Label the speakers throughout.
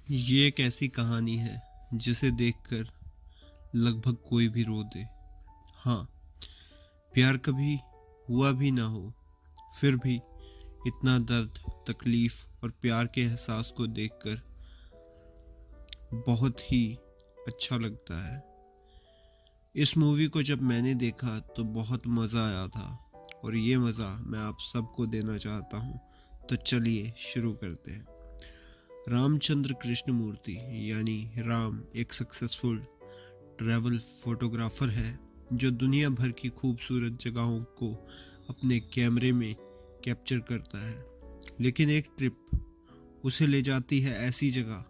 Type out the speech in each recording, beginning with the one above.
Speaker 1: ये एक ऐसी कहानी है जिसे देखकर लगभग कोई भी रो दे। हाँ, प्यार कभी हुआ भी ना हो, फिर भी इतना दर्द, तकलीफ और प्यार के एहसास को देखकर बहुत ही अच्छा लगता है। इस मूवी को जब मैंने देखा तो बहुत मज़ा आया था और ये मज़ा मैं आप सबको देना चाहता हूँ। तो चलिए शुरू करते हैं। रामचंद्र कृष्ण मूर्ति यानी राम एक सक्सेसफुल ट्रैवल फोटोग्राफर है जो दुनिया भर की खूबसूरत जगहों को अपने कैमरे में कैप्चर करता है। लेकिन एक ट्रिप उसे ले जाती है ऐसी जगह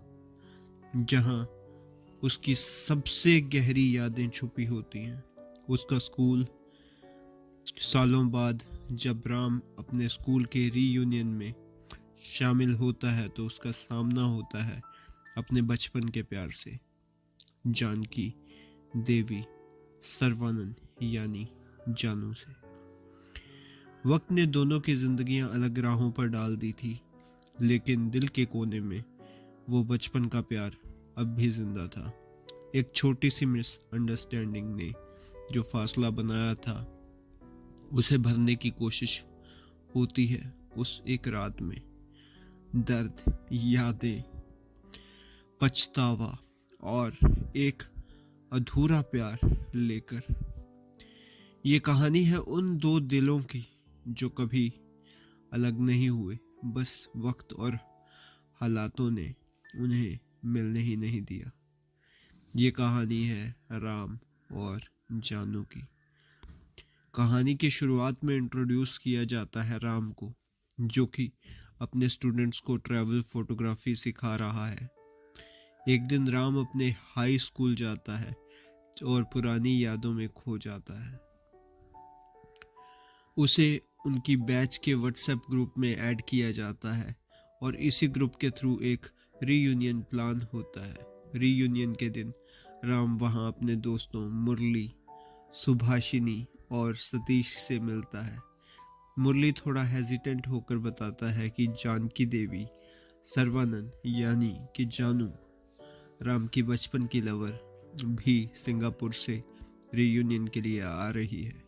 Speaker 1: जहां उसकी सबसे गहरी यादें छुपी होती हैं। उसका स्कूल। सालों बाद जब राम अपने स्कूल के रीयूनियन में शामिल होता है तो उसका सामना होता है अपने बचपन के प्यार से, जानकी देवी सर्वानंद यानी जानू से। वक्त ने दोनों की जिंदगियां अलग राहों पर डाल दी थी, लेकिन दिल के कोने में वो बचपन का प्यार अब भी जिंदा था। एक छोटी सी मिसअंडरस्टैंडिंग ने जो फासला बनाया था उसे भरने की कोशिश होती है उस एक रात में। दर्द, यादें, पछतावा और एक अधूरा प्यार लेकर। ये कहानी है उन दो दिलों की जो कभी अलग नहीं हुए, बस वक्त और हालातों ने उन्हें मिलने ही नहीं दिया। ये कहानी है राम और जानू की। कहानी की शुरुआत में इंट्रोड्यूस किया जाता है राम को, जो कि अपने स्टूडेंट्स को ट्रैवल फोटोग्राफी सिखा रहा है। एक दिन राम अपने हाई स्कूल जाता है और पुरानी यादों में खो जाता है। उसे उनकी बैच के व्हाट्सएप ग्रुप में ऐड किया जाता है और इसी ग्रुप के थ्रू एक रीयूनियन प्लान होता है। रीयूनियन के दिन राम वहां अपने दोस्तों मुरली, सुभाषिनी और सतीश से मिलता है। मुरली थोड़ा हेजिटेंट होकर बताता है कि जानकी देवी सर्वानंद यानी कि जानू, राम की बचपन की लवर, भी सिंगापुर से रीयूनियन के लिए आ रही है।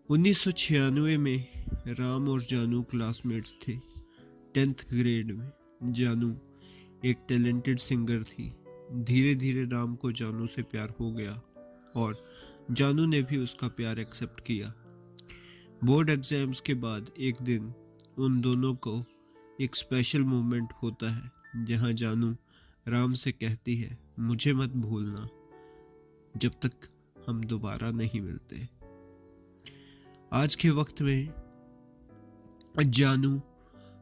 Speaker 1: 1996 में राम और जानू क्लासमेट्स थे। 10th ग्रेड में जानू एक टैलेंटेड सिंगर थी। धीरे धीरे राम को जानू से प्यार हो गया और जानू ने भी उसका प्यार एक्सेप्ट किया। बोर्ड एग्जाम्स के बाद एक दिन उन दोनों को एक स्पेशल मोमेंट होता है जहां जानू राम से कहती है, मुझे मत भूलना जब तक हम दोबारा नहीं मिलते। आज के वक्त में जानू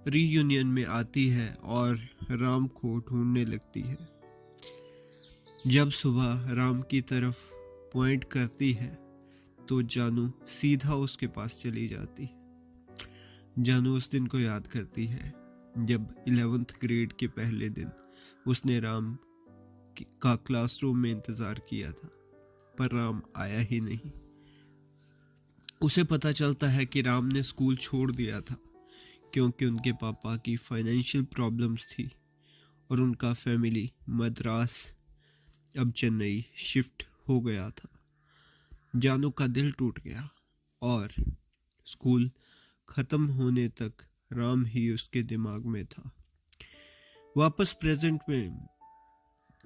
Speaker 1: रीयूनियन में आती है और राम को ढूंढने लगती है। जब सुबह राम की तरफ पॉइंट करती है तो जानू सीधा उसके पास चली जाती है। जानू उस दिन को याद करती है जब 11th ग्रेड के पहले दिन उसने राम का क्लासरूम में इंतजार किया था, पर राम आया ही नहीं। उसे पता चलता है कि राम ने स्कूल छोड़ दिया था क्योंकि उनके पापा की फाइनेंशियल प्रॉब्लम्स थी और उनका फैमिली मद्रास अब चेन्नई शिफ्ट हो गया था। जानू का दिल टूट गया और स्कूल खत्म होने तक राम ही उसके दिमाग में था। वापस प्रेजेंट में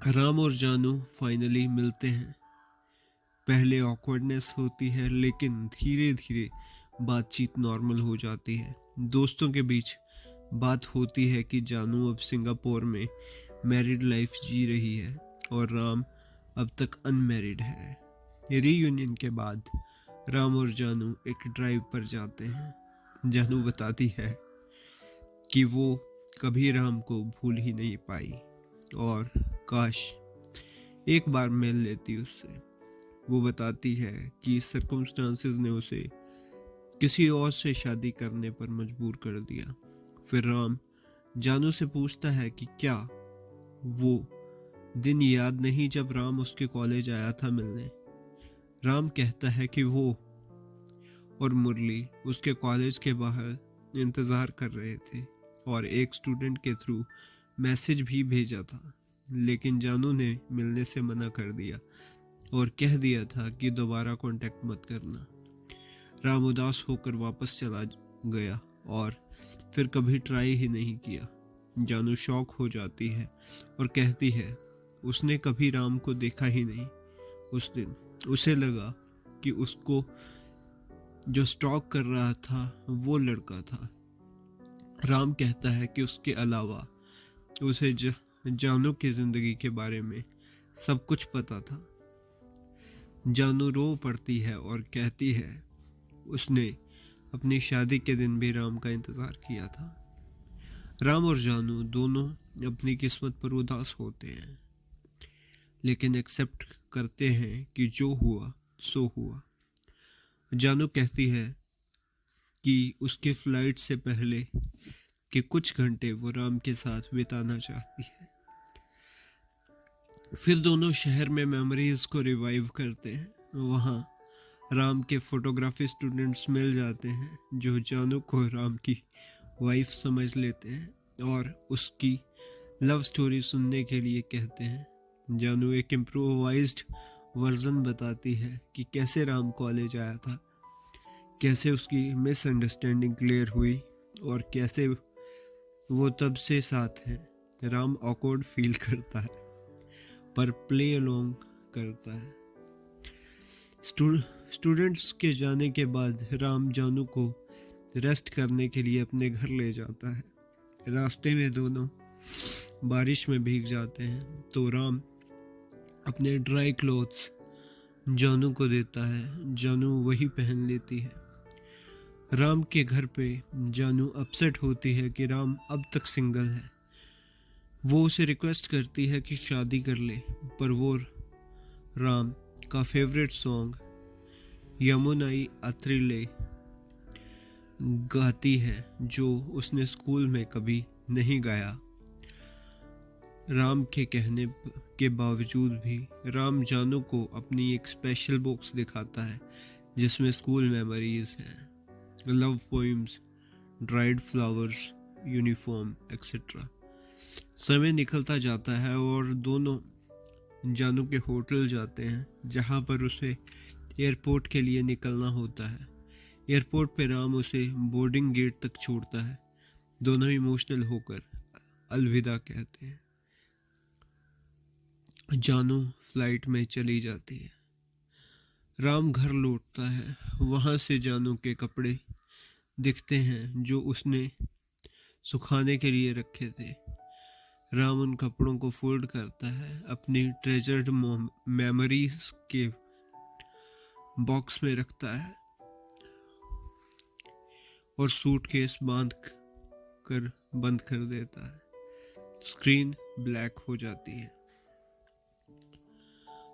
Speaker 1: राम और जानू फाइनली मिलते हैं। पहले ऑकवर्डनेस होती है, लेकिन धीरे धीरे बातचीत नॉर्मल हो जाती है। दोस्तों के बीच बात होती है कि जानू अब सिंगापुर में मैरिड लाइफ जी रही है और राम अब तक अनमैरिड है। रीयूनियन के बाद राम और जानू एक ड्राइव पर जाते हैं। जानू बताती है कि वो कभी राम को भूल ही नहीं पाई और काश एक बार मिल लेती उससे। वो बताती है कि सर्कमस्टांसेस ने उसे किसी और से शादी करने पर मजबूर कर दिया। फिर राम जानू से पूछता है कि क्या वो दिन याद नहीं जब राम उसके कॉलेज आया था मिलने। राम कहता है कि वो और मुरली उसके कॉलेज के बाहर इंतजार कर रहे थे और एक स्टूडेंट के थ्रू मैसेज भी भेजा था, लेकिन जानू ने मिलने से मना कर दिया और कह दिया था कि दोबारा कांटेक्ट मत करना। राम उदास होकर वापस चला गया और फिर कभी ट्राई ही नहीं किया। जानू शॉक हो जाती है और कहती है उसने कभी राम को देखा ही नहीं। उस दिन उसे लगा कि उसको जो स्टॉक कर रहा था वो लड़का था। राम कहता है कि उसके अलावा उसे जानू की जिंदगी के बारे में सब कुछ पता था। जानू रो पड़ती है और कहती है उसने अपनी शादी के दिन भी राम का इंतजार किया था। राम और जानू दोनों अपनी किस्मत पर उदास होते हैं, लेकिन एक्सेप्ट करते हैं कि जो हुआ सो हुआ। जानू कहती है कि उसके फ्लाइट से पहले के कुछ घंटे वो राम के साथ बिताना चाहती है। फिर दोनों शहर में मेमोरीज को रिवाइव करते हैं। वहाँ राम के फोटोग्राफी स्टूडेंट्स मिल जाते हैं जो जानू को राम की वाइफ समझ लेते हैं और उसकी लव स्टोरी सुनने के लिए कहते हैं। जानू एक इम्प्रोवाइज्ड वर्जन बताती है कि कैसे राम कॉलेज आया था, कैसे उसकी मिसअंडरस्टैंडिंग क्लियर हुई और कैसे वो तब से साथ हैं। राम ऑकवर्ड फील करता है पर प्ले अलोंग करता है। स्टूडेंट्स के जाने के बाद राम जानू को रेस्ट करने के लिए अपने घर ले जाता है। रास्ते में दोनों बारिश में भीग जाते हैं तो राम अपने ड्राई क्लोथ्स जानू को देता है। जानू वही पहन लेती है। राम के घर पे जानू अपसेट होती है कि राम अब तक सिंगल है। वो उसे रिक्वेस्ट करती है कि शादी कर ले, पर वो राम का फेवरेट सॉन्ग यमुनाई अत्रिले गाती है जो उसने स्कूल में कभी नहीं गाया। राम के कहने के बावजूद भी राम जानू को अपनी एक स्पेशल बॉक्स दिखाता है जिसमें स्कूल मेमोरीज हैं, love poems, dried flowers, uniform etcetera. समय निकलता जाता है और दोनों जानू के होटल जाते हैं जहां पर उसे एयरपोर्ट के लिए निकलना होता है। एयरपोर्ट पे राम उसे बोर्डिंग गेट तक छोड़ता है। दोनों इमोशनल होकर अलविदा कहते हैं। जानू फ्लाइट में चली जाती है। राम घर लौटता है। वहां से जानू के कपड़े दिखते हैं जो उसने सुखाने के लिए रखे थे। राम उन कपड़ों को फोल्ड करता है, अपनी ट्रेजर्ड मेमोरीज के बॉक्स में रखता है और सूटकेस बंद कर देता है। स्क्रीन ब्लैक हो जाती है।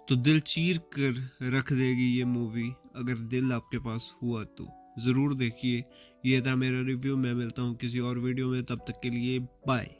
Speaker 1: तो दिल चीर कर रख देगी ये मूवी। अगर दिल आपके पास हुआ तो ज़रूर देखिए। ये था मेरा रिव्यू। मैं मिलता हूँ किसी और वीडियो में, तब तक के लिए बाय।